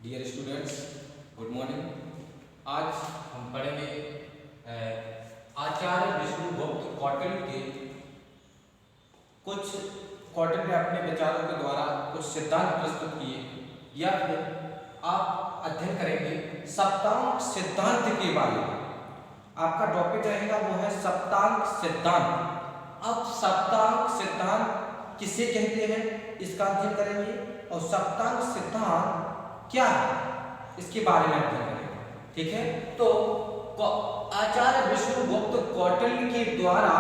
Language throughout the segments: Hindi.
Dear students, good morning. आज हम पढ़ेंगे आचार्य विष्णुगुप्त कौटिल्य के कुछ कौटिल्य ने अपने विचारों के द्वारा कुछ सिद्धांत प्रस्तुत किए, या फिर आप अध्ययन करेंगे सप्तांक सिद्धांत के बारे में। आपका टॉपिक रहेगा वो है सप्तांक सिद्धांत। अब सप्तांक सिद्धांत किसे कहते हैं इसका अध्ययन करेंगे, और सप्तांक सिद्धांत क्या है इसके बारे में अध्ययन करेंगे। ठीक है, तो आचार्य विष्णुगुप्त कौटिल्य के द्वारा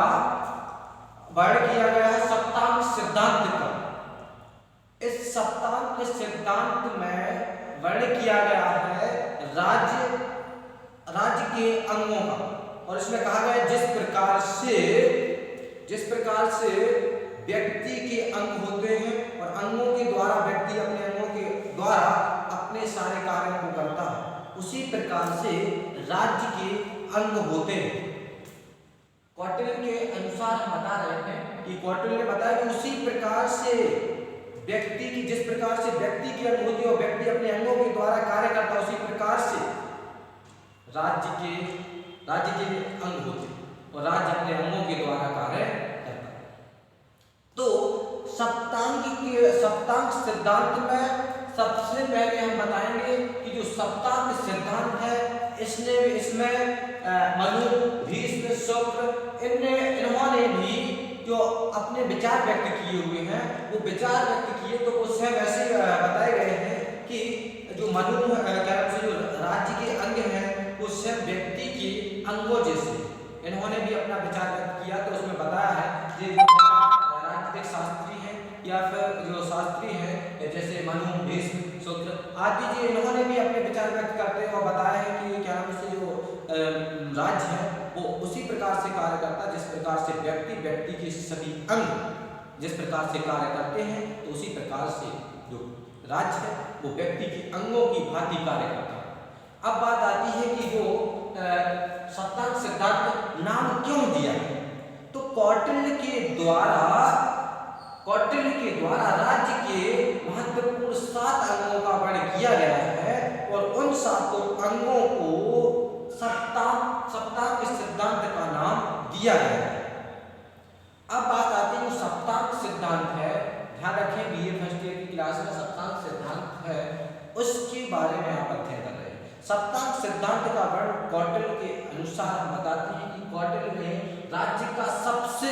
वर्णन किया गया है सप्तांक सिद्धांत का। इस सप्तांक सिद्धांत में वर्णन किया गया है राज्य के अंगों का, और इसमें कहा गया है जिस प्रकार से व्यक्ति के अंग होते हैं और अंगों के द्वारा व्यक्ति अपने अंगों के द्वारा अपने सारे कार्यों को करता है, उसी प्रकार से राज्य के अंग होते हैं। कौटिल्य के अनुसार हम बता रहे हैं कि कौटिल्य ने बताया कि उसी प्रकार से व्यक्ति की जिस प्रकार से व्यक्ति की अंग होती है और व्यक्ति अपने अंगों के द्वारा कार्य करता है, उसी प्रकार से राज्य के अंग होते हैं और राज्य अपने अंगों के द्वारा कार्य करता है। तो सप्तांक सिद्धांत में सबसे पहले हम बताएंगे कि जो सप्तांक सिद्धांत है इसमें मनु, भीष्म, शुक्र इन्होंने भी जो अपने विचार व्यक्त किए हुए हैं वो विचार व्यक्त किए, तो वो स्वयं ऐसे बताए गए हैं कि जो मनु जो राज्य के अंग हैं वो स्वयं व्यक्ति के अंगों जैसे। इन्होंने भी अपना विचार व्यक्त किया, तो उसमें बताया है कि राजनीतिक शास्त्री हैं या फिर जो शास्त्री हैं जैसे मनु, भीष्म, शुक्र आदि जी, इन्होंने भी अपने विचार व्यक्त करते हैं और बताया है कि क्या नाम से जो राज्य है वो उसी प्रकार से कार्य करता है जिस प्रकार से व्यक्ति के सभी अंग जिस प्रकार से कार्य करते हैं, तो उसी प्रकार से जो राज्य है वो व्यक्ति के अंगों की भांति कार्य करता है। अब बात आती है कि जो सप्तांक सिद्धांत नाम क्यों दिया है, तो कौटिल्य के द्वारा राज्य के महत्वपूर्ण 7 अंगों का वर्णन किया गया है और उन 7 अंगों को सप्तांक सिद्धांत का नाम दिया गया है। अब बात आती है जो सप्तांक सिद्धांत है, ध्यान रखें बीए फर्स्ट ईयर की क्लास में सप्तांक सिद्धांत है, उसके बारे में आप अध्ययन कर रहे हैं। सप्तांक सिद्धांत का वर्णन कौटिल्य के अनुसार हम बताते हैं कि कौटिल्य ने राज्य का सबसे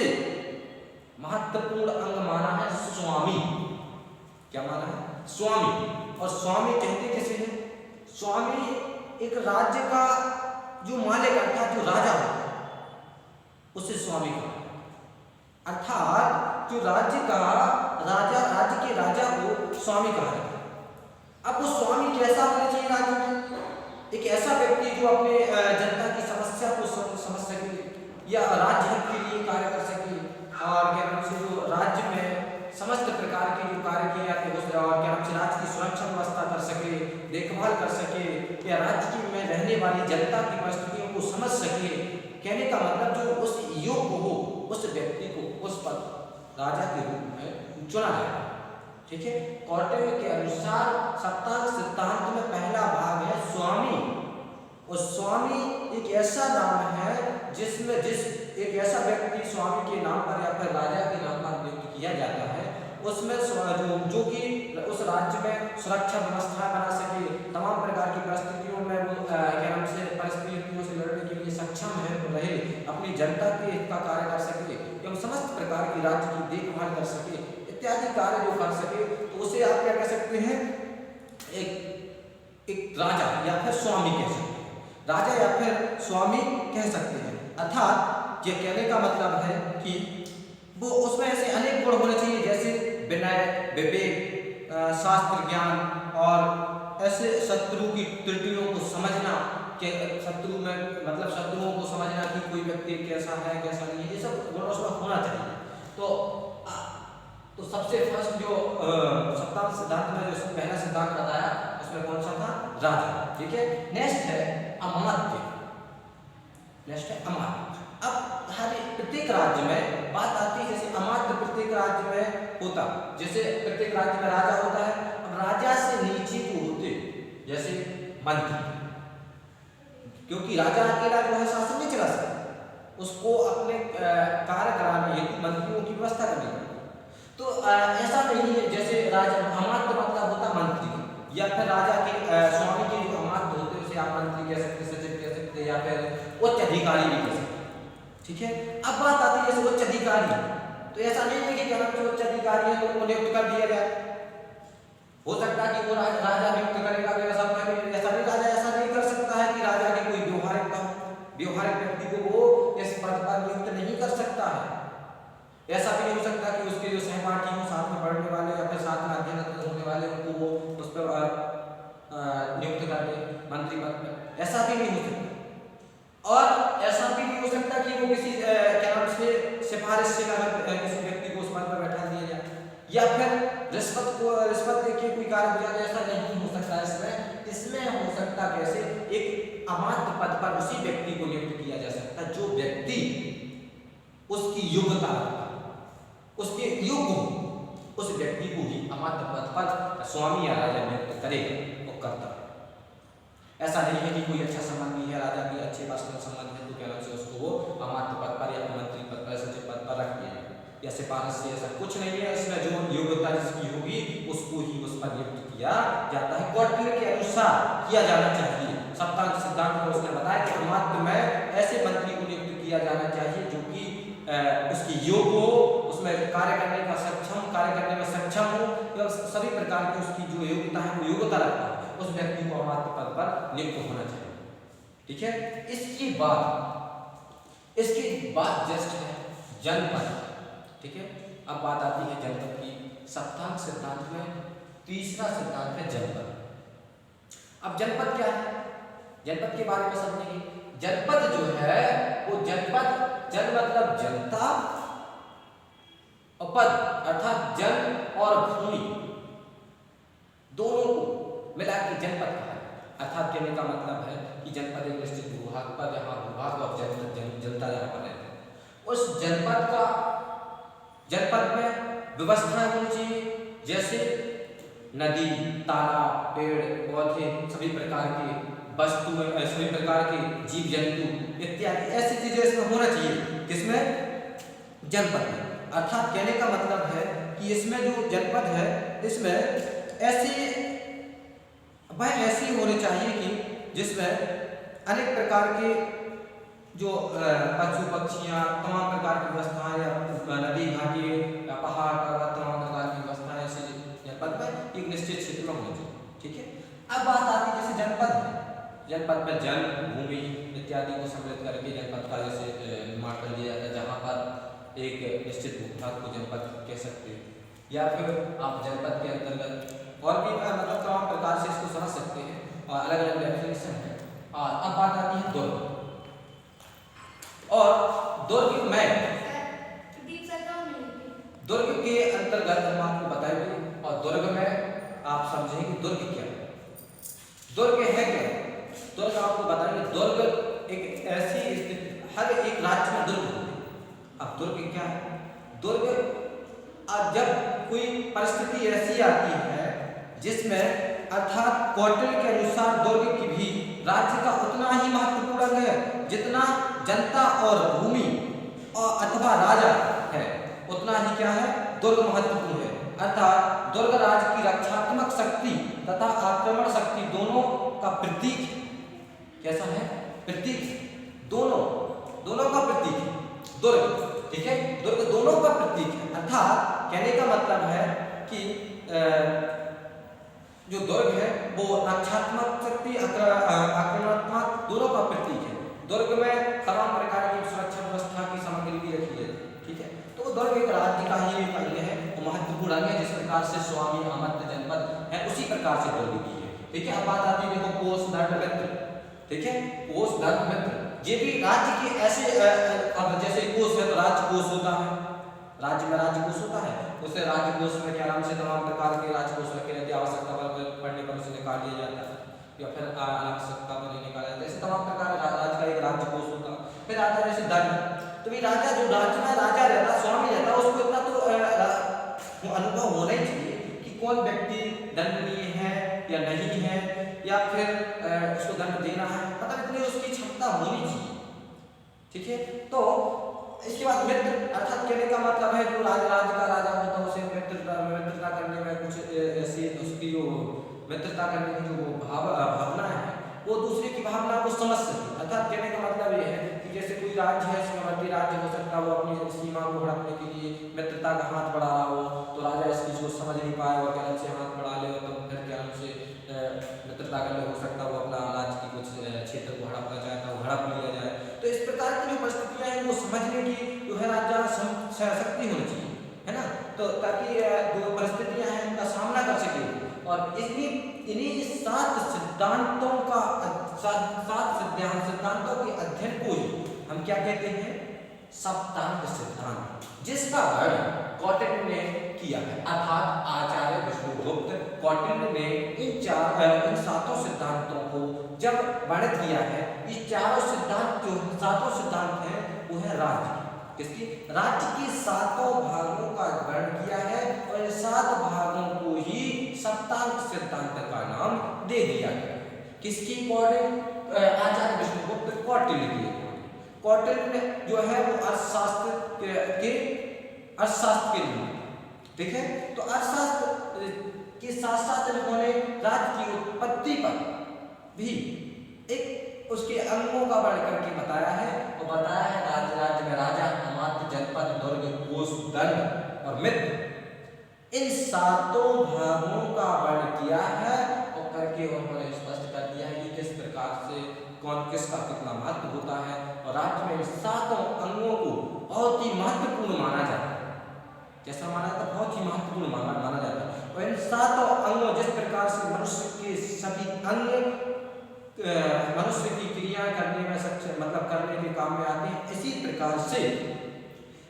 महत्वपूर्ण अंग माना है स्वामी। क्या माना है? स्वामी। और स्वामी कहते किसे हैं? स्वामी एक राज्य का जो मालिक अर्थात जो राजा होता है उसे स्वामी कहा, अर्थात जो राज्य के राजा को स्वामी कहा जाता है। अब वो स्वामी कैसा होना चाहिए राज्य में? एक ऐसा व्यक्ति जो अपने जनता की समस्या को समझ सके या राज्य हित के लिए कार्य कर सके, और क्या नाम से जो राज्य में समस्त प्रकार के जो कार्य किए जाते हैं और क्या नाम से राज्य की सुरक्षा व्यवस्था कर सके, देखभाल कर सके, या राज्य में रहने वाली जनता की परिस्थितियों को समझ सके। कहने का मतलब जो उस योग्य हो उस व्यक्ति को उस पद राजा के रूप में चुना जाए। ठीक है, कौटिल्य के अनुसार सप्तांक सिद्धांत में पहला भाग है स्वामी, और स्वामी एक ऐसा नाम है जिसमें एक ऐसा व्यक्ति स्वामी के नाम पर या फिर राजा के नाम पर नियुक्त किया जाता है, उसमें जो कि उस राज्य में सुरक्षा व्यवस्था बना सके, तमाम प्रकार की परिस्थितियों में वो क्या नाम से परिस्थितियों से लड़ने के लिए सक्षम है रहे, अपनी जनता के हित का कार्य कर सके एवं समस्त प्रकार की राज्य की देखभाल कर सके इत्यादि कार्य जो कर सके, तो उसे आप क्या कह सकते हैं? एक राजा या फिर स्वामी कह सकते हैं। राजा या फिर स्वामी कह सकते हैं, अर्थात ये कहने का मतलब है कि वो उसमें ऐसे अनेक गुण होने चाहिए जैसे विनय, विवेक, शास्त्र ज्ञान और ऐसे शत्रु की त्रुटियों को समझना, कि शत्रुओं को समझना कि कोई व्यक्ति कैसा है कैसा नहीं है, ये सब गुण उसमें होना चाहिए। तो सबसे फर्स्ट जो सप्तांक सिद्धांत में जो पहला सिद्धांत बताया उसमें कौन सा था? राजा। ठीक है, नेक्स्ट है अमात्य। अब हर प्रत्येक राज्य में बात आती है, जैसे अमात्य प्रत्येक राज्य में होता, जैसे प्रत्येक राज्य में राजा होता है। अब राजा से नीचे जो होते मंत्री, क्योंकि राजा अकेला जो है शासन नहीं चला सकता, उसको अपने कार्य कराने हेतु मंत्रियों की व्यवस्था करनी पड़ती। तो ऐसा नहीं है जैसे राजा अमात्य मतलब होता मंत्री, या फिर राजा के स्वामी के जो अमात्य होते हैं उसे आप मंत्री कह सकते, सचिव कह सकते, या फिर उच्च अधिकारी भी कह सकते। ठीक है, अब बात आती है जैसे उच्च अधिकारी, तो ऐसा नहीं है कि क्या नाम जो उच्च अधिकारी है तो उनको नियुक्त कर दिया जाए। हो सकता है कि वो राजा नियुक्त करेगा, ऐसा नहीं, राजा ऐसा नहीं कर सकता है कि राजा की कोई व्यवहारिकता हो, व्यवहारिक व्यक्ति को वो इस पद पर नियुक्त नहीं कर सकता है। ऐसा भी नहीं हो सकता कि उसके जो सहपाठी हो, साथ में पढ़ने वाले या फिर साथ में अध्ययन होने वाले, उनको वो उस पर नियुक्त कर दे मंत्री पद पर, ऐसा भी नहीं हो सकता। और ऐसा भी नहीं हो सकता कि वो किसी क्या नाम से सिफारिश से किसी व्यक्ति को उस पद पर बैठा दिया जाए, या फिर रिश्वत देके कोई कार्य हो जाए, ऐसा नहीं हो सकता। इसमें हो सकता कैसे, एक अमात्य पद पर उसी व्यक्ति को नियुक्त किया जा सकता जो व्यक्ति उसकी योग्यता, उसके योग्य हो, उस व्यक्ति को ही अमात्य पद पर स्वामी या राजा नियुक्त करेगा और करता है। ऐसा नहीं है कि कोई अच्छा संबंधी है राजा के, अच्छे पर्सनल संबंध है, तो क्या नाम से उसको वो अमात्य पद पर या मंत्री पद पर, सचिव पद पर रख दिया या सिफारिश से, ऐसा कुछ नहीं है। इसमें जो योग्यता जिसकी होगी उसको ही उस पर नियुक्त किया जाता है, कौटिल्य के अनुसार किया जाना चाहिए। सप्तांग सिद्धांत में उसने बताया कि अमात्य में ऐसे मंत्री को नियुक्त किया जाना चाहिए जो कि उसकी योग्य हो, उसमें कार्य करने का सक्षम, कार्य करने में सक्षम हो, तो सभी प्रकार की उसकी जो योग्यता है वो योग्यता रखता है, उस व्यक्ति को अमात्य पद पर नियुक्त होना चाहिए। ठीक है, इसके बाद जस्ट है जनपद। ठीक है, अब बात आती है जनपद की। सप्तांग सिद्धांत में तीसरा सिद्धांत है जनपद। अब जनपद क्या है, जनपद के बारे में समझेंगे। जनपद जो है वो जनपद, जन मतलब जनता, और पद अर्थात जन और भूमि दोनों को मिला के जनपद कहा है। अर्थात कहने का मतलब है कि जनपद एक निश्चित भूभाग पर, जहाँ भूभाग और जनता जहाँ पर रहते हैं, उस जनपद में व्यवस्थाएं होनी चाहिए, जैसे नदी, तालाब, पेड़ पौधे, सभी प्रकार के वस्तुएं, सभी प्रकार के जीव जंतु इत्यादि ऐसी चीजें इसमें होना चाहिए। किसमें? जनपद में। अर्थात कहने का मतलब है कि इसमें जो जनपद है इसमें ऐसी होनी चाहिए कि जिसमें अनेक प्रकार के जो पशु पक्षियाँ, तमाम प्रकार की व्यवस्थाएं, या नदी घाटी या पहाड़ पर्वत, तमाम प्रकार की व्यवस्थाएं ऐसे जनपद में एक निश्चित क्षेत्र में होनी चाहिए। ठीक है, अब बात आती है जैसे जनपद है, जनपद में जल, भूमि इत्यादि को सम्मिलित करके जनपद का जैसे निर्माण कर लिया जाता है, जहाँ पर एक निश्चित भूभाग को जनपद कह सकते हैं, या फिर आप जनपद के अंतर्गत और भी मतलब तमाम प्रकार से इसको समझ सकते हैं, और अलग अलग डेफिनेशन है। अब बात आती है दुर्ग, और दुर्ग के अंतर्गत हम आपको बताएंगे, और दुर्ग में आप समझेंगे दुर्ग क्या है, दुर्ग है क्या। दुर्ग आपको बताएंगे, दुर्ग एक ऐसी स्थिति, हर एक राज्य में दुर्ग होते हैं। अब दुर्ग क्या है? दुर्ग जब कोई परिस्थिति ऐसी आती है जिसमें अर्थात कौटिल्य के अनुसार दुर्ग की भी राज्य का उतना ही महत्वपूर्ण है जितना जनता और भूमि और अथवा राजा है, उतना ही क्या है, दुर्ग महत्वपूर्ण है। अर्थात दुर्ग राज्य की रक्षात्मक शक्ति तथा आक्रमण शक्ति दोनों का प्रतीक है। कैसा है? प्रतीक, दोनों का प्रतीक है दुर्ग। ठीक है, दुर्ग दोनों का प्रतीक है। अर्थात कहने का मतलब है कि जो दुर्ग है वो रक्षात्मक शक्ति, आक्रमणात्मक दोनों का प्रतीक है। दुर्ग में तमाम प्रकार की सुरक्षा व्यवस्था की सामग्री भी रखी है। ठीक है, तो दुर्ग एक राज्य का ही एक अंग है, महत्वपूर्ण अंग है। जिस प्रकार से स्वामी अमात्य जनपद है, उसी प्रकार से दुर्ग भी है। ठीक है, अब बात आती है देखो कोष, दंड, मित्र। ठीक है, कोष, दंड, मित्र ये भी राज्य के ऐसे, अब जैसे कोष है तो राज्य कोष होता है, राज्य में राज्य कोष होता है, उससे राज्य कोष में क्या नाम से तमाम प्रकार के राज्य कोष रखे रहते हैं, आवश्यकता पड़ने पर उसे निकाल दिया जाता है, या फिर अनावश्यकता पर नहीं निकाला जाता है। ऐसे तमाम प्रकार राज्य का एक राज्य कोष होता है। फिर आता है जैसे दंड, तो भी राजा, जो राज्य में राजा रहता, स्वामी रहता, उसको इतना तो अनुभव होना ही चाहिए कि कौन व्यक्ति दंडनीय है या नहीं है, या फिर उसको दंड देना है, मतलब इतनी उसकी क्षमता होनी चाहिए। ठीक है, तो इसके बाद मित्र अर्थात कहने का मतलब है जो राज्य का राजा होता है उसे मित्रता करने में कुछ ऐसी उसकी जो मित्रता करने की जो भावना है वो दूसरे की भावना को समझ सके। अर्थात कहने का मतलब ये है कि जैसे कोई राज्य है, सीमावर्ती राज्य हो सकता है, वो अपनी सीमा को बढ़ाने के लिए मित्रता का हाथ बढ़ा रहा हो, तो राजा इसकी जो समझ नहीं पाए और गलत से हाथ बढ़ा ले तो फिर क्या उनसे मित्रता करने हो सकता है वो अपना राज्य की कुछ क्षेत्र को हड़पना चाहता है, वो हड़प लिया जाए। तो इस प्रकार की जो परिस्थितियां हैं वो समझने की जो है राज्य शक्ति होनी चाहिए, है ना, तो ताकि जो परिस्थितियां हैं उनका सामना कर सके। और इन्हीं सात सिद्धांतों के अध्ययन को ही हम क्या कहते हैं, सप्तांग सिद्धांत, जिसका वर्णन कौटिल्य ने किया है। अर्थात आचार्य विष्णुगुप्त कौटिल्य ने इन सातों सिद्धांतों को जब वर्णित किया है, इस चारों सिद्धांत जो सातों सिद्धांत हैं वो है राज्य किसकी, राज्य के सातों भागों का वर्णन किया है और इन सात भागों को ही सप्तांग सिद्धांत का नाम दे दिया गया है। किसकी? आचार्य विष्णुगुप्त कौटिल्य की। कौटिल्य ने जो है वो अर्थशास्त्र के लिए, ठीक है, तो अर्थशास्त्र के साथ साथ उन्होंने राज्य की उत्पत्ति पर भी एक उसके अंगों का वर्णन करके बताया है, और बताया है राज्य में राजा, अमात्य, जनपद, दुर्ग, कोष, दंड और मित्र, इन सातों भागों का वर्णन किया है और करके उन्होंने स्पष्ट कर दिया है कि किस प्रकार से कौन किसका कितना महत्व होता है। और राज्य में इन सातों अंगों को बहुत ही महत्वपूर्ण माना जाता है। कैसा माना जाता है? बहुत ही महत्वपूर्ण माना जाता है। और इन सातों अंगों, जिस प्रकार से मनुष्य के सभी अंग मनुष्य की क्रिया करने में सक्षम, मतलब करने के काम में आते हैं, इसी प्रकार से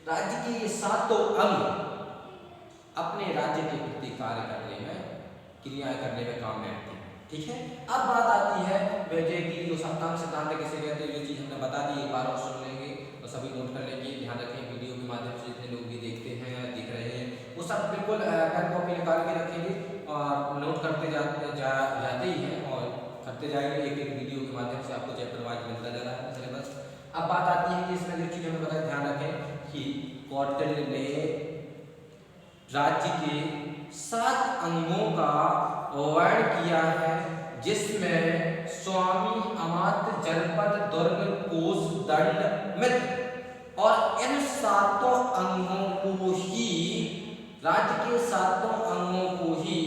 राज्य के ये सातों अंग अपने राज्य के प्रति कार्य करने में, क्रियाएं करने में काम में आते हैं। ठीक है, अब बात आती है वैसे कि जो सप्तांग सिद्धांत किसे कहते हैं, ये चीज हमने बता दी, एक बार और सुन लेंगे और सभी नोट कर लेंगे। ध्यान रखें, वीडियो के माध्यम से जितने लोग भी देखते हैं या देख रहे हैं वो सब बिल्कुल पेन कॉपी निकाल के रखेंगे और नोट करते जाते ही हैं और करते जाएंगे। एक एक वीडियो के माध्यम से आपको चैप्टर वाइज मिलता जा रहा है सिलेबस। अब बात आती है कि इसमें जो चीज हमें बताया, ध्यान रखें कि कौटिल्य ने राज्य के 7 अंगों का वर्णन किया है, जिसमें स्वामी, अमात्य, जनपद, दुर्ग, कोष, दंड, मित्र, और इन सातों अंगों को ही, राज्य के सातों अंगों को ही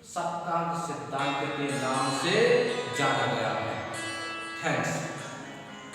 सप्तांग सिद्धांत के नाम से जाना गया है। थैंक्स।